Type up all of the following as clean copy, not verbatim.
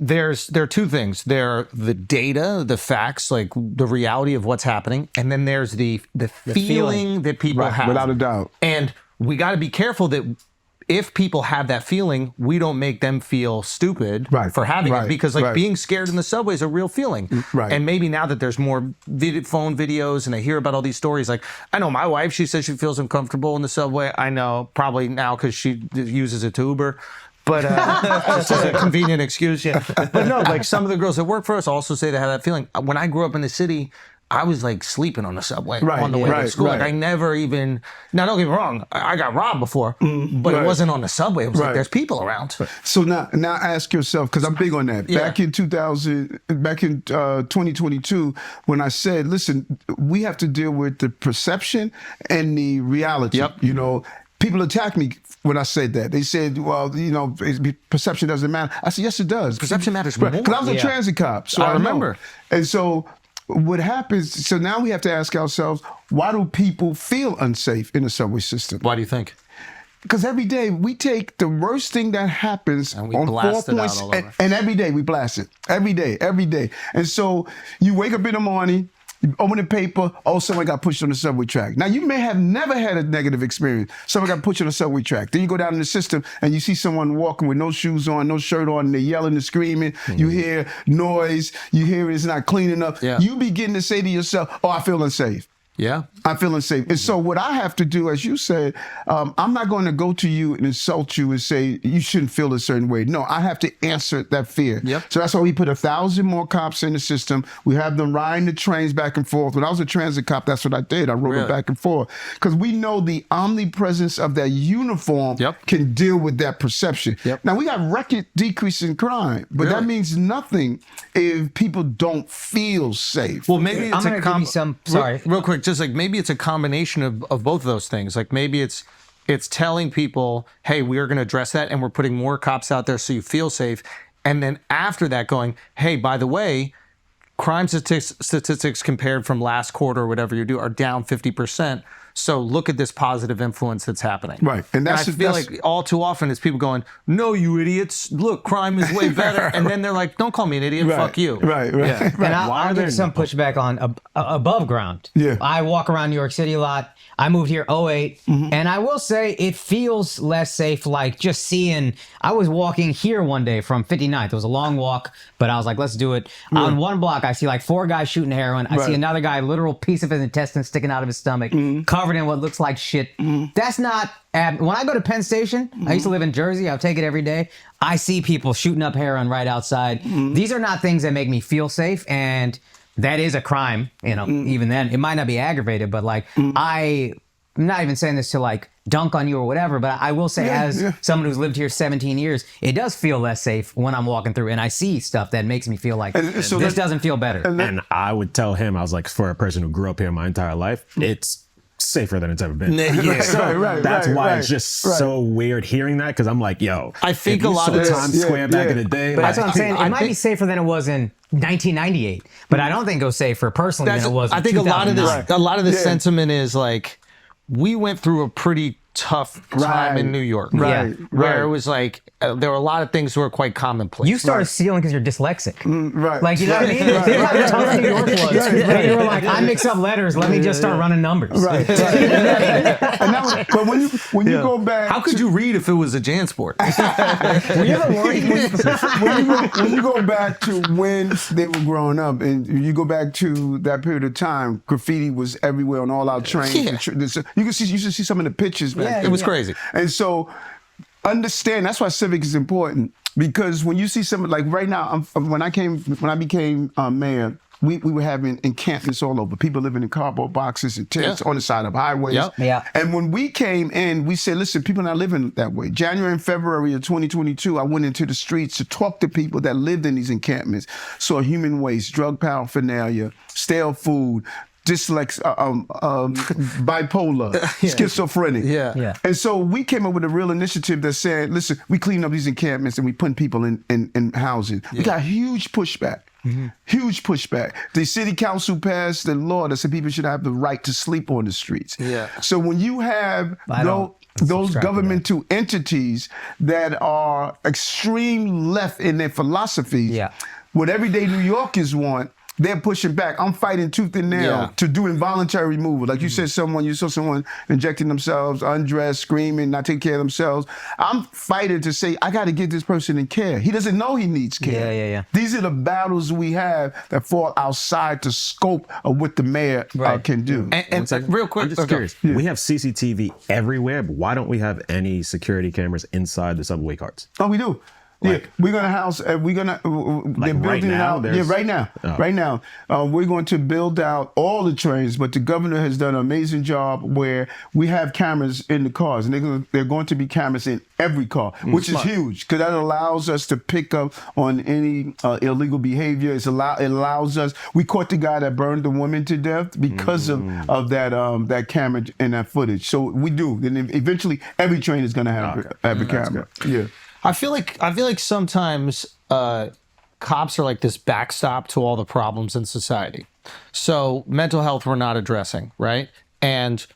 there are two things. There are the data, the facts, like the reality of what's happening, and then there's the feeling that people have. Without a doubt. And we got to be careful that if people have that feeling, we don't make them feel stupid for having it, because being scared in the subway is a real feeling. Right. And maybe now that there's more phone videos and I hear about all these stories, like I know my wife, she says she feels uncomfortable in the subway. I know probably now because she uses it to Uber. But it's a convenient excuse. Yeah. But no, like some of the girls that work for us also say they have that feeling. When I grew up in the city, I was like sleeping on the subway on the way to school. Like I never even, now don't get me wrong, I got robbed before, but it wasn't on the subway. It was like there's people around. So now ask yourself, because I'm big on that. Back in 2022, when I said, listen, we have to deal with the perception and the reality. You know, people attack me when I said that. They said, well, you know, perception doesn't matter. I said, yes, it does. Perception matters more. Because I was a transit cop, so I remember. And so what happens, so now we have to ask ourselves, why do people feel unsafe in the subway system? Why do you think? Because every day we take the worst thing that happens and we on blast 4 it points, out all over. And every day we blast it. Every day. And so you wake up in the morning, you open the paper, someone got pushed on the subway track. Now, you may have never had a negative experience. Someone got pushed on the subway track. Then you go down in the system and you see someone walking with no shoes on, no shirt on, and they're yelling and screaming. You hear noise. You hear it's not clean enough. You begin to say to yourself, I feel unsafe. Yeah. I feel unsafe. And so what I have to do, as you said, I'm not going to go to you and insult you and say you shouldn't feel a certain way. No, I have to answer that fear. So that's why we put 1,000 more cops in the system. We have them riding the trains back and forth. When I was a transit cop, that's what I did. I rode them back and forth. Because we know the omnipresence of that uniform can deal with that perception. Now, we got record decrease in crime, but that means nothing if people don't feel safe. Well, maybe it's I'm gonna give you some, sorry. Real quick, just like maybe it's a combination of both of those things. Like maybe it's telling people, hey, we are going to address that and we're putting more cops out there so you feel safe. And then after that going, hey, by the way, crime statistics compared from last quarter or whatever you do are down 50%. So look at this positive influence that's happening. Right. And I feel like all too often it's people going, no, you idiots. Look, crime is way better. And then they're like, don't call me an idiot. Fuck you. Right. Yeah. And I'll give some pushback on above ground. I walk around New York City a lot. I moved here 2008. And I will say it feels less safe, like just seeing, I was walking here one day from 59th. It was a long walk, but I was like, let's do it. On one block, I see like 4 guys shooting heroin. I see another guy, literal piece of his intestine sticking out of his stomach, covered in what looks like shit. That's not, when I go to Penn Station, I used to live in Jersey, I'll take it every day. I see people shooting up heroin right outside. These are not things that make me feel safe, and that is a crime, you know, even then. It might not be aggravated, but like, I'm not even saying this to like dunk on you or whatever, but I will say as someone who's lived here 17 years, it does feel less safe when I'm walking through and I see stuff that makes me feel like this doesn't feel better. And I would tell him, I was like, for a person who grew up here my entire life, it's safer than it's ever been. That's why it's just so weird hearing that, because I'm like, yo, I think a lot of Times Square back in the day. But that's what I'm saying. It might be safer than it was in 1998, but I don't think it was safer personally than it was in I think a lot of this sentiment is like, we went through a pretty tough time in New York, where it was like there were a lot of things that were quite commonplace. You started stealing because you're dyslexic, like, you know what I mean? Think how tough New York was. But you were like, I mix up letters. Let me just start running numbers. And but when you go back, how could you read if it was a JanSport? Were you ever worried? when you go back to when they were growing up, and you go back to that period of time, graffiti was everywhere on all our trains. You should see some of the pictures. It was crazy. And so understand, that's why civic is important, because when you see something like right now, when I became mayor, we were having encampments all over. People living in cardboard boxes and tents on the side of highways. And when we came in, we said, listen, people are not living that way. January and February of 2022, I went into the streets to talk to people that lived in these encampments, saw human waste, drug paraphernalia, stale food, bipolar, schizophrenic. And so we came up with a real initiative that said, listen, we clean up these encampments and we put people in housing. We got huge pushback. Huge pushback. The city council passed the law that said people should have the right to sleep on the streets. Yeah. So when you have those governmental entities that are extreme left in their philosophies, what everyday New Yorkers want, they're pushing back. I'm fighting tooth and nail to do involuntary removal. Like you said, you saw someone injecting themselves, undressed, screaming, not taking care of themselves. I'm fighting to say, I got to give this person in care. He doesn't know he needs care. Yeah. These are the battles we have that fall outside the scope of what the mayor can do. And real quick, I'm just curious. Yeah. We have CCTV everywhere, but why don't we have any security cameras inside the subway carts? Oh, we do. We're gonna house. They're building it out. Yeah, right now. Oh. Right now, we're going to build out all the trains. But the governor has done an amazing job where we have cameras in the cars, and they're going to be cameras in every car, which is huge because that allows us to pick up on any illegal behavior. It allows us. We caught the guy that burned the woman to death because of that camera and that footage. So we do. Then eventually, every train is going to have a camera. Yeah. I feel like sometimes cops are like this backstop to all the problems in society. So mental health we're not addressing, right? And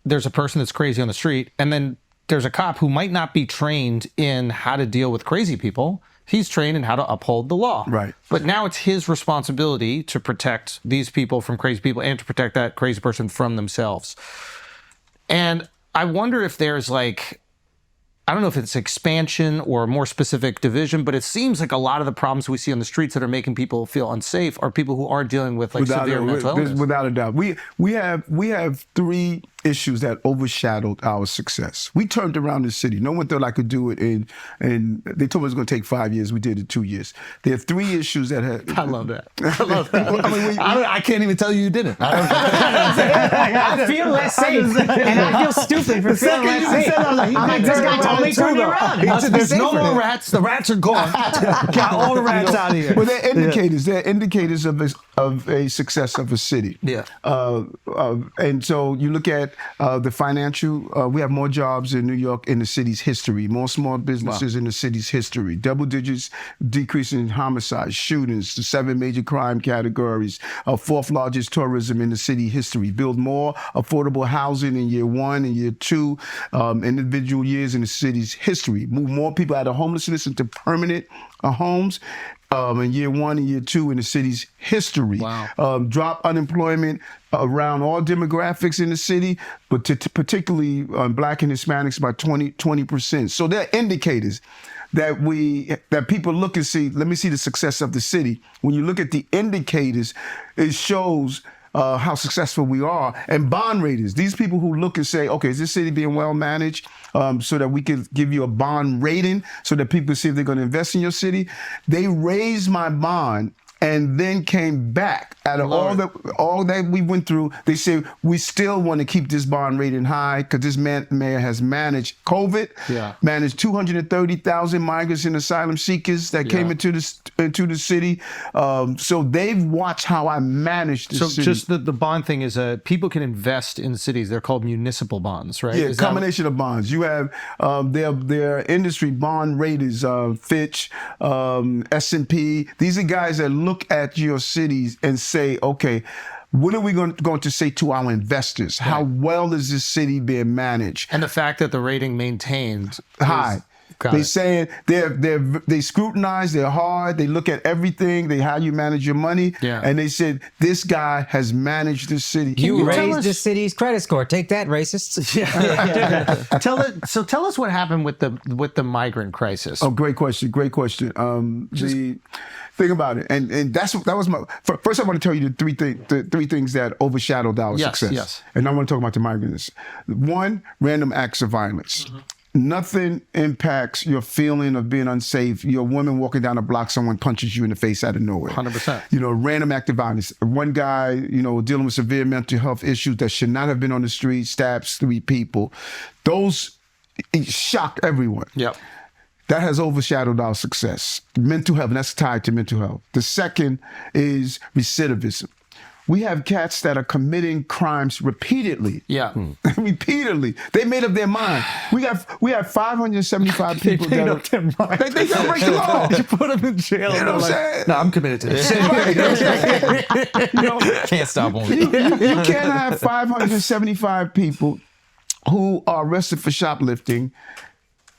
there's a person that's crazy on the street, and then there's a cop who might not be trained in how to deal with crazy people. He's trained in how to uphold the law. Right. But now it's his responsibility to protect these people from crazy people and to protect that crazy person from themselves. And I wonder if there's like, I don't know if it's expansion or a more specific division, but it seems like a lot of the problems we see on the streets that are making people feel unsafe are people who are dealing with like severe mental illness. Without a doubt. We have three issues that overshadowed our success. We turned around the city. No one thought I could do it and they told me it was going to take 5 years. We did it 2 years. There are three issues that had... I love that. I love that. I can't even tell you didn't. I feel less safe. And I feel stupid for feeling less safe. I'm like, this guy totally turned me around. There's no more rats. The rats are gone. Got all the rats out of here. Well, they're indicators. They're indicators of a success of a city. Yeah. And so you look at the financial, we have more jobs in New York in the city's history, more small businesses in the city's history, double digits decrease in homicides, shootings, the 7 major crime categories, 4th largest tourism in the city history, build more affordable housing in year 1 and year 2, individual years in the city's history, move more people out of homelessness into permanent homes. In year 1 and year 2 in the city's history. Wow. Drop unemployment around all demographics in the city, but particularly Black and Hispanics by 20%. So they're indicators that people look and see, let me see the success of the city. When you look at the indicators, it shows how successful we are. And bond raters, these people who look and say, okay, is this city being well managed so that we can give you a bond rating so that people see if they're going to invest in your city? They raised my bond and then came back out of all that we went through. They said, we still want to keep this bond rating high because this mayor has managed COVID, managed 230,000 migrants and asylum seekers that came into the city. So they've watched how I managed the city. So just the bond thing is people can invest in cities. They're called municipal bonds, right? Yeah, combination of bonds. You have their industry bond raters, Fitch, S&P. These are guys that look at your cities and say, okay, what are we going to say to our investors? How well is this city being managed? And the fact that the rating maintained high. They saying they scrutinize, they're hard, they look at everything, how you manage your money, and they said this guy has managed this city. You raised the city's credit score. Take that, racists. Tell us what happened with the migrant crisis. Oh, great question. The thing about it, and that was my first. I want to tell you the three things that overshadowed our success. Yes. And I want to talk about the migrants. 1, random acts of violence. Mm-hmm. Nothing impacts your feeling of being unsafe. You're a woman walking down a block, someone punches you in the face out of nowhere. 100%. Random act of violence. One guy, dealing with severe mental health issues that should not have been on the street, stabs 3 people. Those shocked everyone. Yep. That has overshadowed our success. Mental health, and that's tied to mental health. The second is recidivism. we have cats that are committing crimes repeatedly. Yeah. Repeatedly. They made up their mind. We have 575 people They made that up their mind. They gotta break the law. You put them in jail. You know what I'm saying? No, I'm committed to this. Can't stop them. You can't have 575 people who are arrested for shoplifting,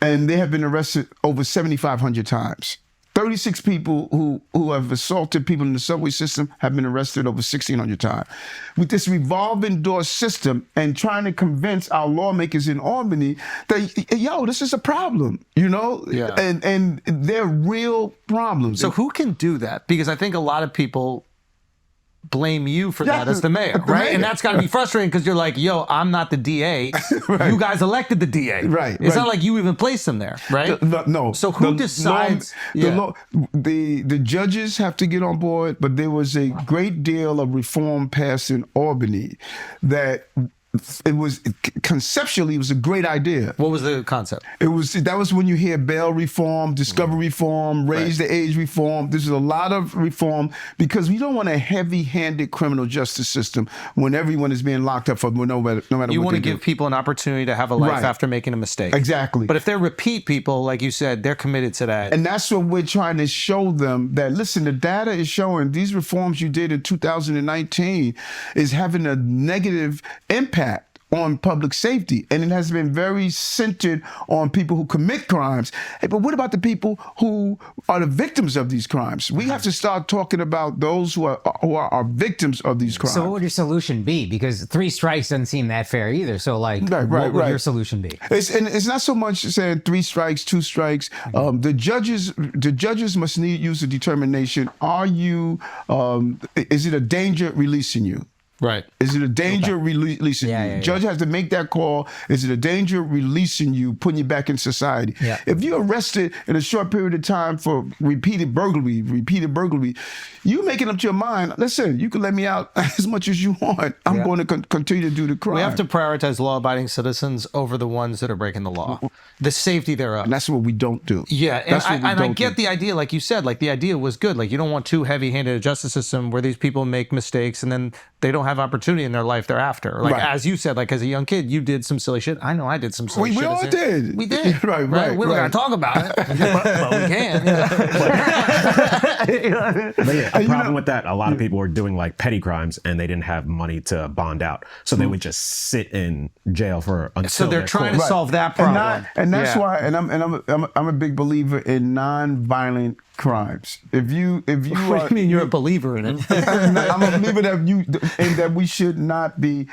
and they have been arrested over 7,500 times. 36 people who have assaulted people in the subway system have been arrested over 1,600 times. With this revolving door system and trying to convince our lawmakers in Albany that, yo, this is a problem, you know? Yeah. And they're real problems. So who can do that? Because I think a lot of people blame you for that as the mayor, the right? mayor. And that's got to be frustrating because you're like, yo, I'm not the DA. Right. You guys elected the DA. Right, It's right. not like you even placed him there, right? No. So who decides? The judges have to get on board, but there was a great deal of reform passed in Albany that it was conceptually it was a great idea. What was the concept? That was when you hear bail reform, discovery reform, raise the age reform. There's a lot of reform because we don't want a heavy-handed criminal justice system when everyone is being locked up for no matter You what want they to give do. people an opportunity to have a life Right. after making a mistake. Exactly. But if they're repeat people, like you said, they're committed to that. And that's what we're trying to show them, that, listen, the data is showing these reforms you did in 2019 is having a negative impact on public safety, and it has been very centered on people who commit crimes. Hey, but what about the people who are the victims of these crimes? We have to start talking about those who are victims of these crimes. So what would your solution be? Because 3 strikes doesn't seem that fair either. So what would your solution be? It's not so much saying 3 strikes, 2 strikes. The judges must use a determination. Are you? Is it a danger releasing you? Right. Is it a danger releasing you? Judge has to make that call. Is it a danger releasing you, putting you back in society? Yeah. If you're arrested in a short period of time for repeated burglary, you making up your mind, listen, you can let me out as much as you want. I'm going to continue to do the crime. We have to prioritize law-abiding citizens over the ones that are breaking the law. The safety thereof. And that's what we don't do. Yeah, and That's what we I don't get do. the idea, like you said, like the idea was good. Like you don't want too heavy-handed a justice system where these people make mistakes and then they don't have opportunity in their life thereafter. Like Right. as you said, like as a young kid, you did some silly shit. I know I did some silly shit. We all did. We did. Right. We're not gonna talk about it, but we can. But yeah, the problem with that, a lot of people were doing like petty crimes and they didn't have money to bond out. So they would just sit in jail for until So they're their trying to court. solve that problem. And that's Yeah. why, I'm a big believer in non-violent crimes. If you What do you mean you're a believer in it? I'm a believer that we should not be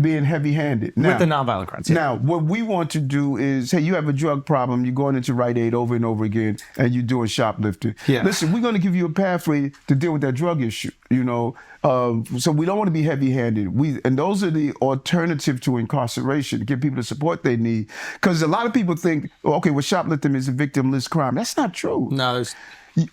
being heavy-handed. Now, With the nonviolent crimes. Yeah. Now, what we want to do is, hey, you have a drug problem, you're going into Rite Aid over and over again, and you're doing shoplifting. Yeah. Listen, we're going to give you a pathway to deal with that drug issue, you know. So we don't want to be heavy-handed. And those are the alternative to incarceration, to give people the support they need. Because a lot of people think, okay, well, shoplifting is a victimless crime. That's not true. No, there's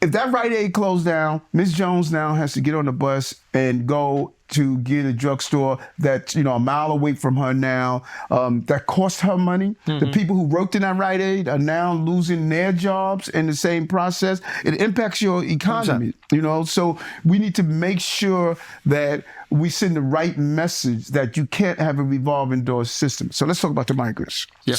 If that Rite Aid closed down, Ms. Jones now has to get on the bus and go to get a drugstore that's, you know, a mile away from her now. That cost her money. Mm-hmm. The people who worked in that Rite Aid are now losing their jobs in the same process. It impacts your economy, you know. So we need to make sure that we send the right message that you can't have a revolving door system. So let's talk about the migrants. Yeah.